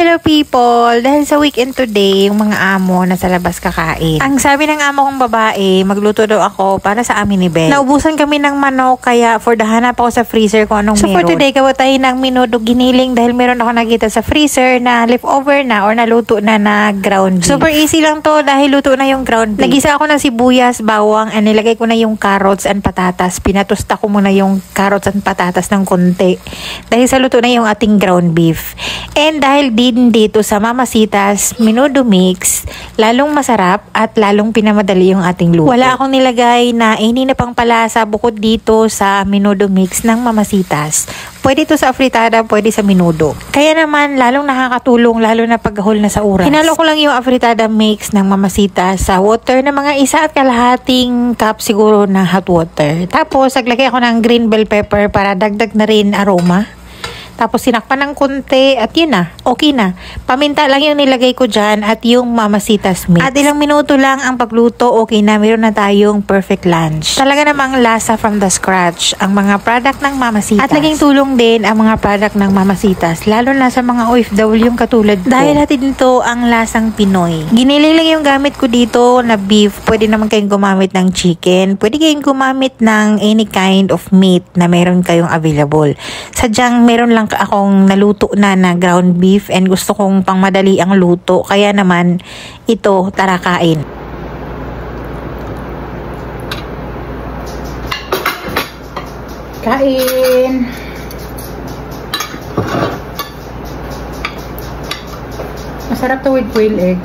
Hello people! Dahil sa weekend today, yung mga amo nasa labas kakain. Ang sabi ng amo kong babae, magluto daw ako para sa amin ni Belle. Naubusan kami ng manok, kaya for the hanap ako sa freezer kung anong meron. So for today, kawatahin ng minuto giniling dahil meron ako nakita sa freezer na leftover na or naluto na ground beef. Super easy lang to dahil luto na yung ground beef. Nagisa ako ng sibuyas, bawang, and nilagay ko na yung carrots and patatas. Pinatusta ko muna yung carrots and patatas ng konti. Dahil sa luto na yung ating ground beef. And dahil din dito sa Mamasitas Menudo Mix, lalong masarap at lalong pinamadali yung ating luto. Wala akong nilagay na ini na pang palasa bukod dito sa Menudo Mix ng Mamasitas. Pwede ito sa afritada, pwede sa menudo. Kaya naman, lalong nakakatulong, lalo na paghahol na sa oras. Hinalo ko lang yung afritada mix ng Mamasitas sa water na mga 1 1/2 cup siguro na hot water. Tapos, naglagay ako ng green bell pepper para dagdag na rin aroma. Tapos sinakpan ng konti at yun na, okay na. Paminta lang yung nilagay ko dyan at yung Mamasitas mix. At ilang minuto lang ang pagluto, okay na, meron na tayong perfect lunch. Talaga namang lasa from the scratch ang mga product ng Mamasitas. At naging tulong din ang mga product ng Mamasitas, lalo na sa mga OFW yung katulad ko. Dahil hatid nito ang lasang Pinoy. Giniling lang yung gamit ko dito na beef. Pwede naman kayong gumamit ng chicken. Pwede kayong gumamit ng any kind of meat na meron kayong available. Sadyang meron lang akong naluto na ground beef and gusto kong pangmadali ang luto, kaya naman ito, tara kain. Kain. Masarap to with quail egg.